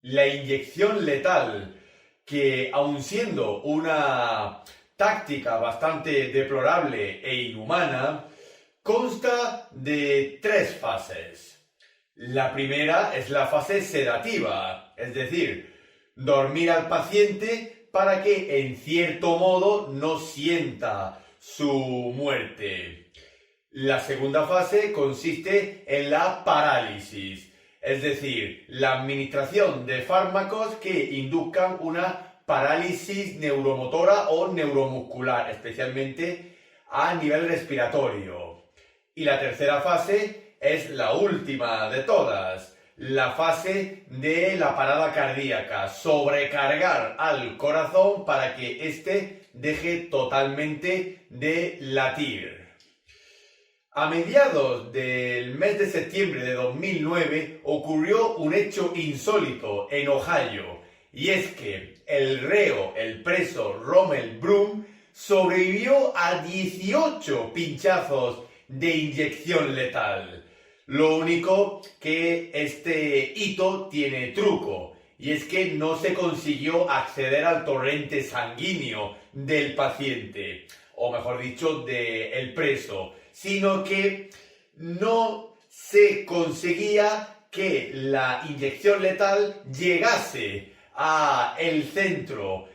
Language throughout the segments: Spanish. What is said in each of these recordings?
La inyección letal, que aun siendo una táctica bastante deplorable e inhumana, consta de 3 fases. La primera es la fase sedativa, es decir, dormir al paciente para que en cierto modo no sienta su muerte. La segunda fase consiste en la parálisis, es decir, la administración de fármacos que induzcan una parálisis neuromotora o neuromuscular, especialmente a nivel respiratorio. Y la tercera fase es la última de todas, la fase de la parada cardíaca, sobrecargar al corazón para que éste deje totalmente de latir. A mediados del mes de septiembre de 2009 ocurrió un hecho insólito en Ohio, y es que el reo, el preso Rommel Broom, sobrevivió a 18 pinchazos de inyección letal. Lo único que este hito tiene truco, y es que no se consiguió acceder al torrente sanguíneo del paciente, o mejor dicho, del preso, sino que no se conseguía que la inyección letal llegase a el centro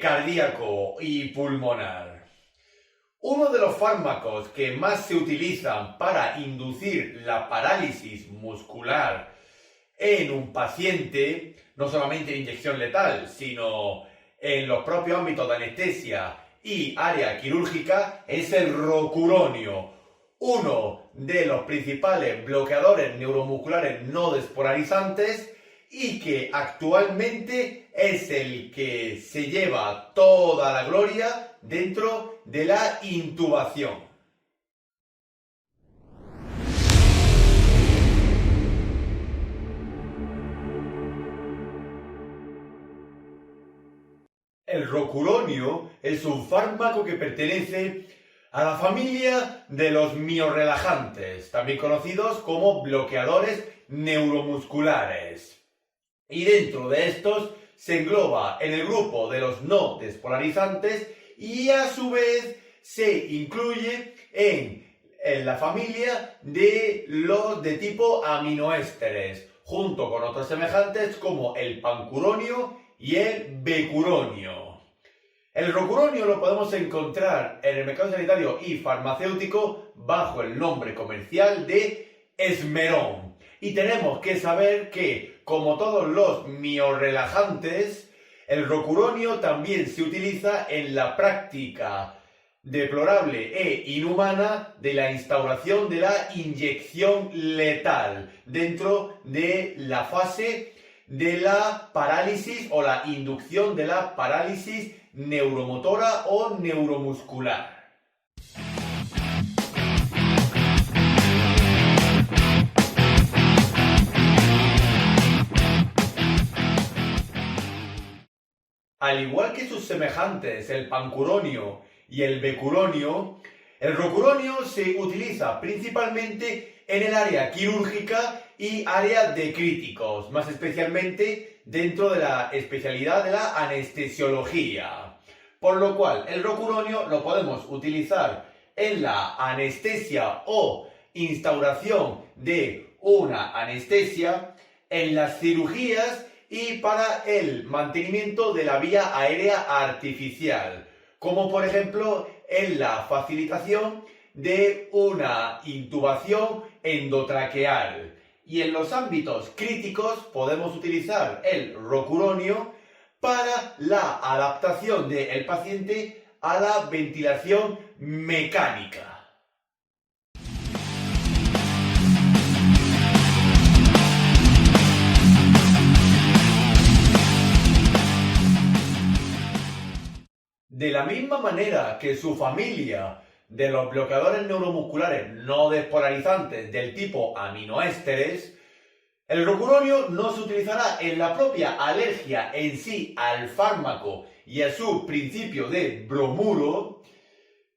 cardíaco y pulmonar. Uno de los fármacos que más se utilizan para inducir la parálisis muscular en un paciente, no solamente en inyección letal, sino en los propios ámbitos de anestesia y área quirúrgica, es el rocuronio, uno de los principales bloqueadores neuromusculares no despolarizantes y que actualmente es el que se lleva toda la gloria dentro de la intubación. El rocuronio es un fármaco que pertenece a la familia de los miorrelajantes, también conocidos como bloqueadores neuromusculares. Y dentro de estos se engloba en el grupo de los no despolarizantes y a su vez se incluye en la familia de los de tipo aminoésteres, junto con otros semejantes como el pancuronio y el becuronio. El rocuronio lo podemos encontrar en el mercado sanitario y farmacéutico bajo el nombre comercial de Esmerón. Y tenemos que saber que, como todos los miorrelajantes, el rocuronio también se utiliza en la práctica deplorable e inhumana de la instauración de la inyección letal dentro de la fase de la parálisis o la inducción de la parálisis neuromotora o neuromuscular. Al igual que sus semejantes, el pancuronio y el becuronio, el rocuronio se utiliza principalmente en el área quirúrgica y área de críticos, más especialmente dentro de la especialidad de la anestesiología. Por lo cual, el rocuronio lo podemos utilizar en la anestesia o instauración de una anestesia, en las cirugías y para el mantenimiento de la vía aérea artificial, como por ejemplo en la facilitación de una intubación endotraqueal. Y en los ámbitos críticos podemos utilizar el rocuronio para la adaptación del paciente a la ventilación mecánica. De la misma manera que su familia de los bloqueadores neuromusculares no despolarizantes del tipo aminoésteres, el rocuronio no se utilizará en la propia alergia en sí al fármaco y a su principio de bromuro.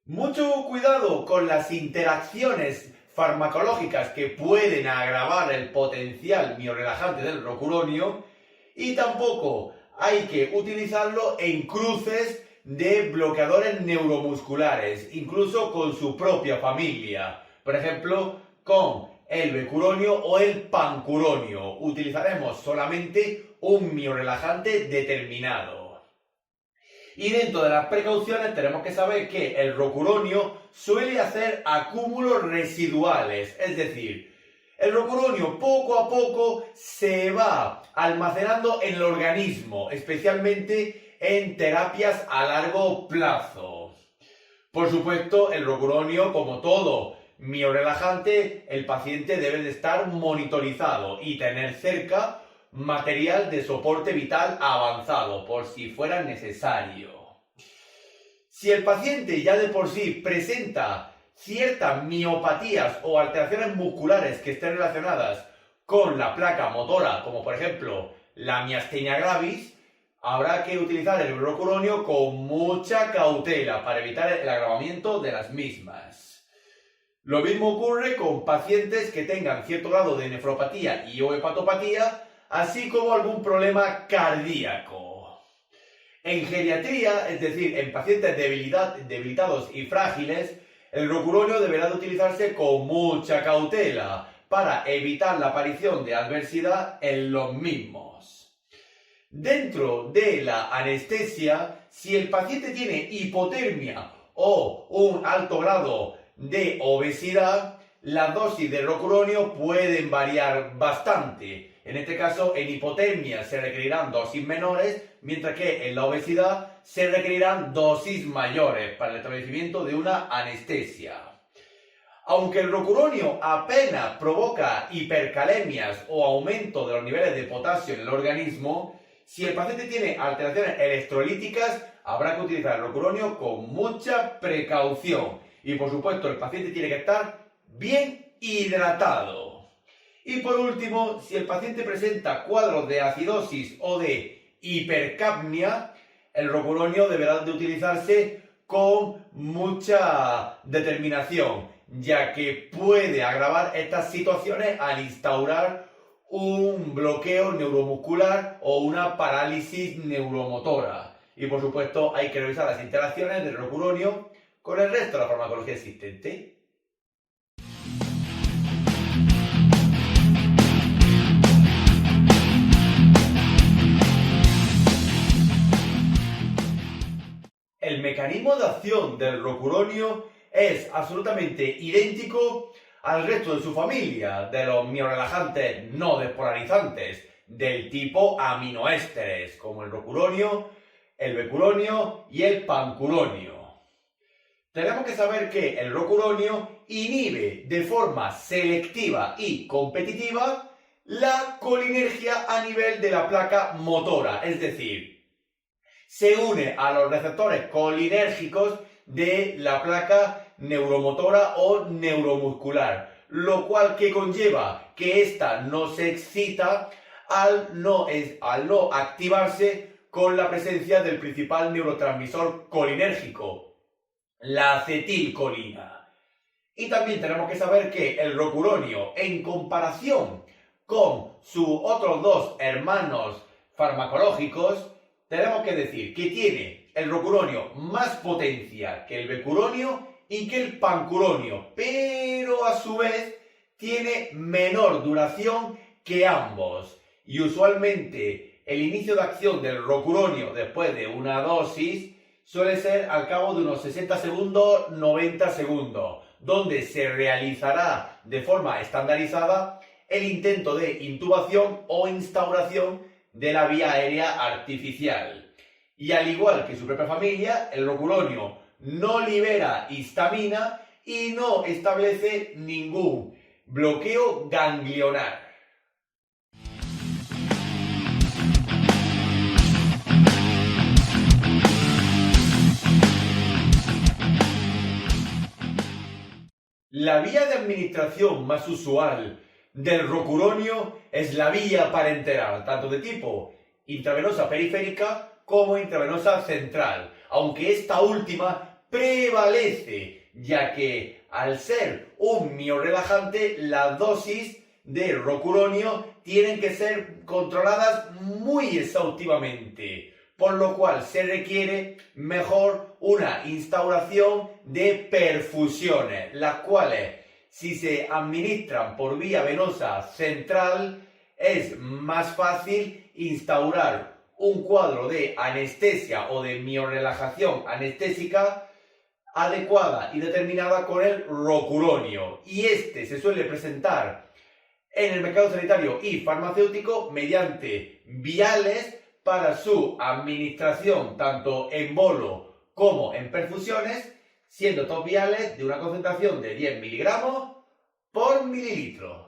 Mucho cuidado con las interacciones farmacológicas que pueden agravar el potencial miorrelajante del rocuronio Y tampoco hay que utilizarlo en cruces de bloqueadores neuromusculares, incluso con su propia familia. Por ejemplo, con el becuronio o el pancuronio. Utilizaremos solamente un miorelajante determinado. Y dentro de las precauciones tenemos que saber que el rocuronio suele hacer acúmulos residuales, es decir, el rocuronio poco a poco se va almacenando en el organismo, especialmente en terapias a largo plazo. Por supuesto, el rocuronio, como todo miorelajante, el paciente debe de estar monitorizado y tener cerca material de soporte vital avanzado, por si fuera necesario. Si el paciente ya de por sí presenta ciertas miopatías o alteraciones musculares que estén relacionadas con la placa motora, como por ejemplo la miastenia gravis, habrá que utilizar el rocuronio con mucha cautela para evitar el agravamiento de las mismas. Lo mismo ocurre con pacientes que tengan cierto grado de nefropatía y o hepatopatía, así como algún problema cardíaco. En geriatría, es decir, en pacientes debilitados y frágiles, el rocuronio deberá de utilizarse con mucha cautela para evitar la aparición de adversidad en los mismos. Dentro de la anestesia, si el paciente tiene hipotermia o un alto grado de obesidad, las dosis de rocuronio pueden variar bastante. En este caso, en hipotermia se requerirán dosis menores, mientras que en la obesidad se requerirán dosis mayores para el establecimiento de una anestesia. Aunque el rocuronio apenas provoca hipercalemias o aumento de los niveles de potasio en el organismo, si el paciente tiene alteraciones electrolíticas, habrá que utilizar el rocuronio con mucha precaución. Y por supuesto, el paciente tiene que estar bien hidratado. Y por último, si el paciente presenta cuadros de acidosis o de hipercapnia, el rocuronio deberá de utilizarse con mucha determinación, ya que puede agravar estas situaciones al instaurar un bloqueo neuromuscular o una parálisis neuromotora. Y por supuesto, hay que revisar las interacciones del rocuronio con el resto de la farmacología existente. El mecanismo de acción del rocuronio es absolutamente idéntico al resto de su familia, de los miorelajantes no despolarizantes, del tipo aminoésteres, como el rocuronio, el becuronio y el pancuronio. Tenemos que saber que el rocuronio inhibe de forma selectiva y competitiva la colinergia a nivel de la placa motora, es decir, se une a los receptores colinérgicos de la placa neuromotora o neuromuscular, lo cual que conlleva que ésta no se excita al no activarse con la presencia del principal neurotransmisor colinérgico, la acetilcolina. Y también tenemos que saber que el rocuronio, en comparación con sus otros dos hermanos farmacológicos, tenemos que decir que tiene el rocuronio más potencia que el becuronio y que el pancuronio, pero a su vez tiene menor duración que ambos. Y usualmente el inicio de acción del rocuronio después de una dosis suele ser al cabo de unos 60 segundos, 90 segundos, donde se realizará de forma estandarizada el intento de intubación o instauración de la vía aérea artificial. Y al igual que su propia familia, el rocuronio no libera histamina y no establece ningún bloqueo ganglionar. La vía de administración más usual del rocuronio es la vía parenteral, tanto de tipo intravenosa periférica como intravenosa central, aunque esta última prevalece, ya que al ser un miorelajante, la dosis de rocuronio tienen que ser controladas muy exhaustivamente, por lo cual se requiere mejor una instauración de perfusiones, las cuales, si se administran por vía venosa central, es más fácil instaurar un cuadro de anestesia o de miorelajación anestésica adecuada y determinada con el rocuronio. Y este se suele presentar en el mercado sanitario y farmacéutico mediante viales para su administración tanto en bolo como en perfusiones, siendo estos viales de una concentración de 10 miligramos por mililitro.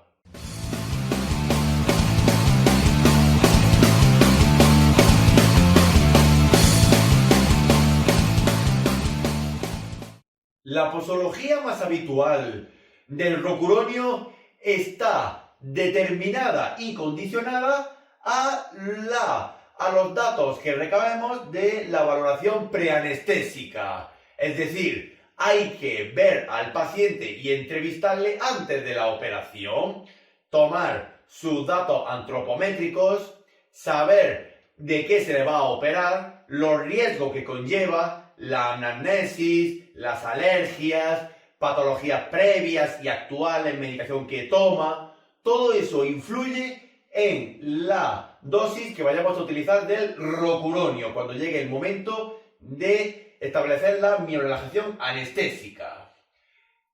La posología más habitual del rocuronio está determinada y condicionada a los datos que recabemos de la valoración preanestésica. Es decir, hay que ver al paciente y entrevistarle antes de la operación, tomar sus datos antropométricos, saber de qué se le va a operar, los riesgos que conlleva, la anamnesis, las alergias, patologías previas y actuales, medicación que toma. Todo eso influye en la dosis que vayamos a utilizar del rocuronio cuando llegue el momento de establecer la miorelajación anestésica.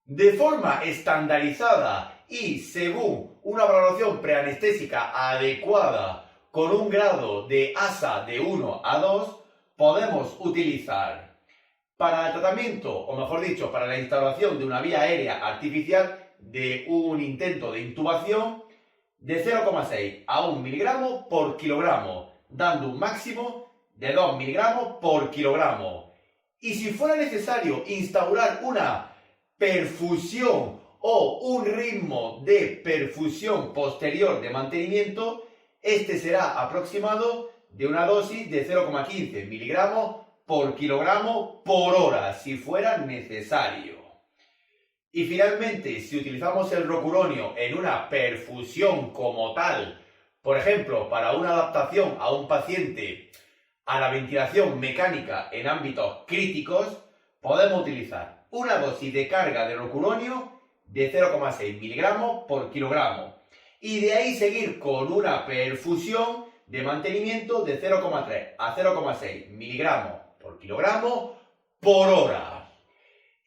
De forma estandarizada y según una valoración preanestésica adecuada con un grado de ASA de 1 a 2, podemos utilizar para el tratamiento, o mejor dicho, para la instauración de una vía aérea artificial de un intento de intubación, de 0,6 a 1 miligramo por kilogramo, dando un máximo de 2 miligramos por kilogramo. Y si fuera necesario instaurar una perfusión o un ritmo de perfusión posterior de mantenimiento, este será aproximado de una dosis de 0,15 miligramos por kilogramo por hora, si fuera necesario. Y finalmente, si utilizamos el rocuronio en una perfusión como tal, por ejemplo, para una adaptación a un paciente a la ventilación mecánica en ámbitos críticos, podemos utilizar una dosis de carga de rocuronio de 0,6 miligramos por kilogramo y de ahí seguir con una perfusión de mantenimiento de 0,3 a 0,6 miligramos por kilogramo por hora.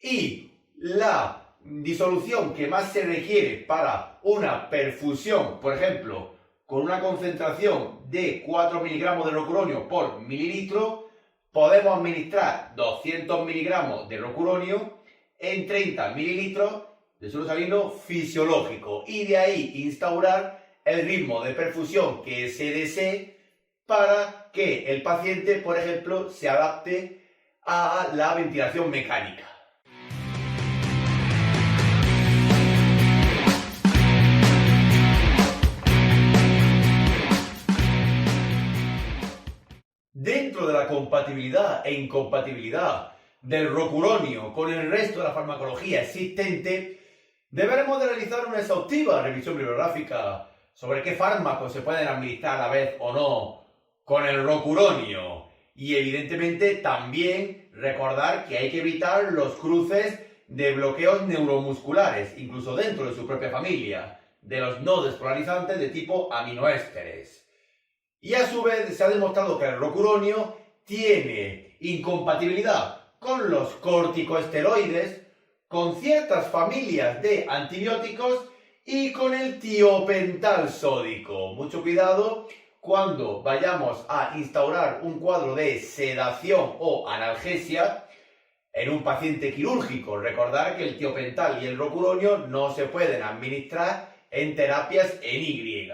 Y la disolución que más se requiere para una perfusión, por ejemplo, con una concentración de 4 miligramos de rocuronio por mililitro, podemos administrar 200 miligramos de rocuronio en 30 mililitros de suero salino fisiológico y de ahí instaurar el ritmo de perfusión que se desee para que el paciente, por ejemplo, se adapte a la ventilación mecánica. Dentro de la compatibilidad e incompatibilidad del rocuronio con el resto de la farmacología existente, deberemos de realizar una exhaustiva revisión bibliográfica sobre qué fármacos se pueden administrar a la vez o no con el rocuronio. Y evidentemente también recordar que hay que evitar los cruces de bloqueos neuromusculares, incluso dentro de su propia familia, de los no despolarizantes de tipo aminoésteres. Y a su vez se ha demostrado que el rocuronio tiene incompatibilidad con los corticosteroides, con ciertas familias de antibióticos y con el tiopental sódico. Mucho cuidado cuando vayamos a instaurar un cuadro de sedación o analgesia en un paciente quirúrgico. Recordar que el tiopental y el rocuronio no se pueden administrar en terapias en Y.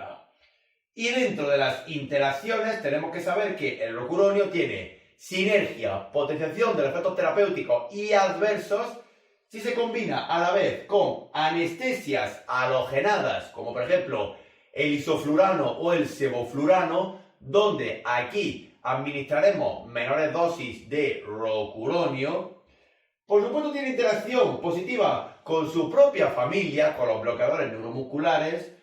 Y dentro de las interacciones tenemos que saber que el rocuronio tiene sinergia, potenciación de los efectos terapéuticos y adversos si se combina a la vez con anestesias halogenadas, como por ejemplo el isoflurano o el sevoflurano, donde aquí administraremos menores dosis de rocuronio. Por supuesto tiene interacción positiva con su propia familia, con los bloqueadores neuromusculares,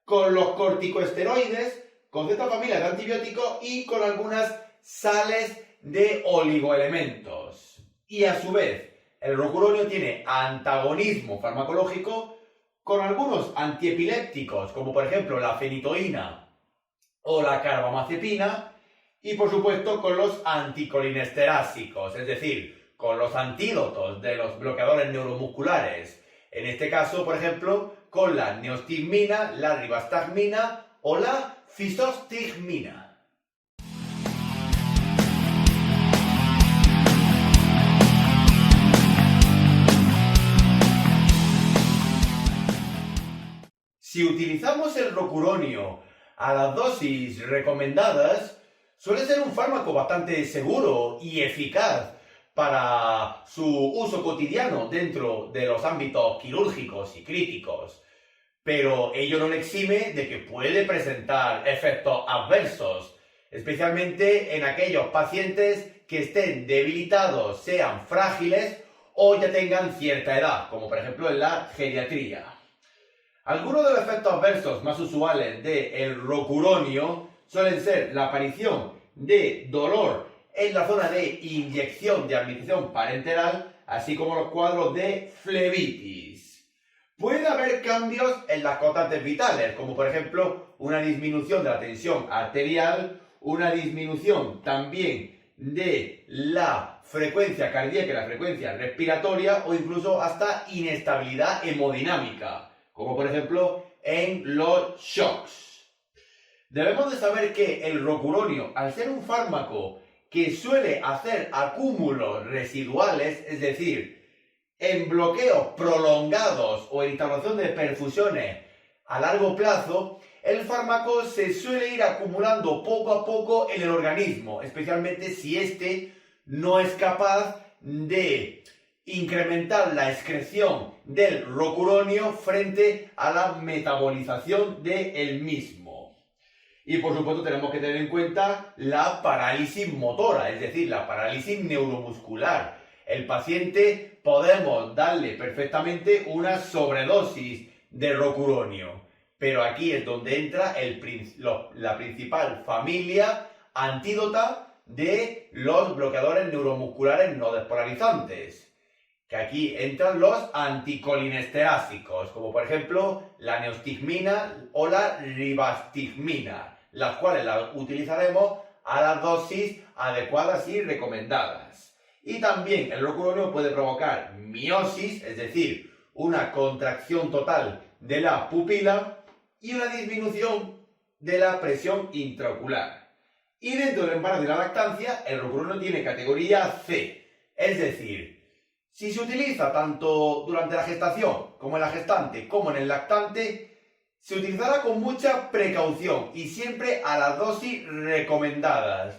con los corticosteroides, con cierta familia de antibióticos y con algunas sales de oligoelementos. Y a su vez, el rocuronio tiene antagonismo farmacológico con algunos antiepilépticos, como por ejemplo la fenitoína o la carbamazepina, y por supuesto con los anticolinesterásicos, es decir, con los antídotos de los bloqueadores neuromusculares. En este caso, por ejemplo, con la neostigmina, la ribastagmina o la fisostigmina. Si utilizamos el rocuronio a las dosis recomendadas, suele ser un fármaco bastante seguro y eficaz para su uso cotidiano dentro de los ámbitos quirúrgicos y críticos. Pero ello no le exime de que puede presentar efectos adversos, especialmente en aquellos pacientes que estén debilitados, sean frágiles o ya tengan cierta edad, como por ejemplo en la geriatría. Algunos de los efectos adversos más usuales del rocuronio suelen ser la aparición de dolor en la zona de inyección de administración parenteral, así como los cuadros de flebitis. Puede haber cambios en las constantes vitales, como por ejemplo una disminución de la tensión arterial, una disminución también de la frecuencia cardíaca y la frecuencia respiratoria o incluso hasta inestabilidad hemodinámica, como por ejemplo en los shocks. Debemos de saber que el rocuronio, al ser un fármaco que suele hacer acúmulos residuales, es decir, en bloqueos prolongados o en instauración de perfusiones a largo plazo, el fármaco se suele ir acumulando poco a poco en el organismo, especialmente si éste no es capaz de incrementar la excreción del rocuronio frente a la metabolización del mismo. Y por supuesto tenemos que tener en cuenta la parálisis motora, es decir, la parálisis neuromuscular. El paciente podemos darle perfectamente una sobredosis de rocuronio, pero aquí es donde entra la principal familia antídota de los bloqueadores neuromusculares no despolarizantes, que aquí entran los anticolinesterásicos, como por ejemplo la neostigmina o la ribastigmina, las cuales las utilizaremos a las dosis adecuadas y recomendadas. Y también el rocuronio puede provocar miosis, es decir, una contracción total de la pupila y una disminución de la presión intraocular. Y dentro del embarazo y la lactancia, el rocuronio tiene categoría C, es decir, si se utiliza tanto durante la gestación como en la gestante como en el lactante, se utilizará con mucha precaución y siempre a las dosis recomendadas.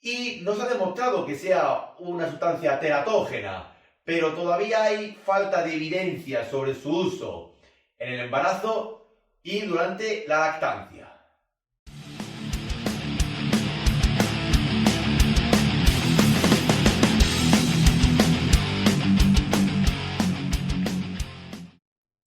Y no se ha demostrado que sea una sustancia teratógena, pero todavía hay falta de evidencia sobre su uso en el embarazo y durante la lactancia.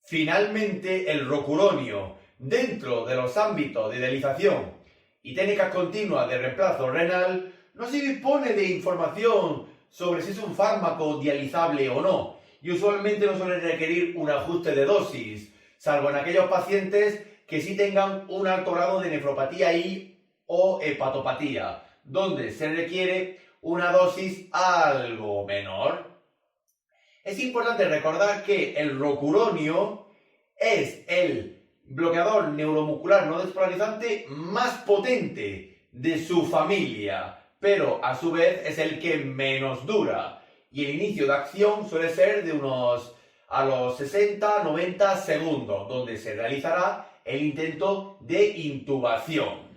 Finalmente, el rocuronio, dentro de los ámbitos de dialización y técnicas continuas de reemplazo renal, no se dispone de información sobre si es un fármaco dializable o no, y usualmente no suele requerir un ajuste de dosis, salvo en aquellos pacientes que sí tengan un alto grado de nefropatía y o hepatopatía, donde se requiere una dosis algo menor. Es importante recordar que el rocuronio es el bloqueador neuromuscular no despolarizante más potente de su familia, pero a su vez es el que menos dura. Y el inicio de acción suele ser de a los 60-90 segundos, donde se realizará el intento de intubación.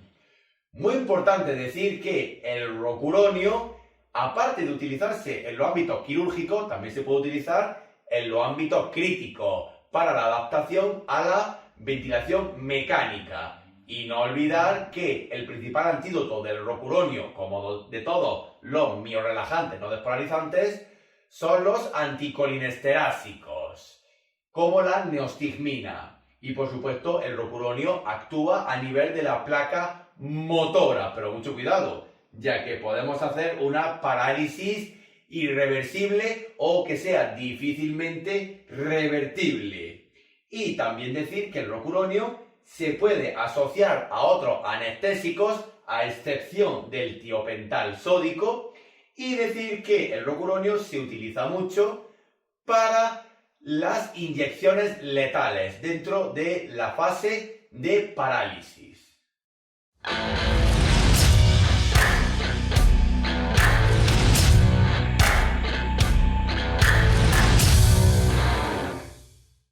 Muy importante decir que el rocuronio, aparte de utilizarse en los ámbitos quirúrgicos, también se puede utilizar en los ámbitos críticos para la adaptación a la ventilación mecánica. Y no olvidar que el principal antídoto del rocuronio, como de todos los miorelajantes no despolarizantes, son los anticolinesterásicos, como la neostigmina. Y por supuesto, el rocuronio actúa a nivel de la placa motora, pero mucho cuidado, ya que podemos hacer una parálisis irreversible o que sea difícilmente revertible. Y también decir que el rocuronio se puede asociar a otros anestésicos, a excepción del tiopental sódico, y decir que el rocuronio se utiliza mucho para las inyecciones letales dentro de la fase de parálisis.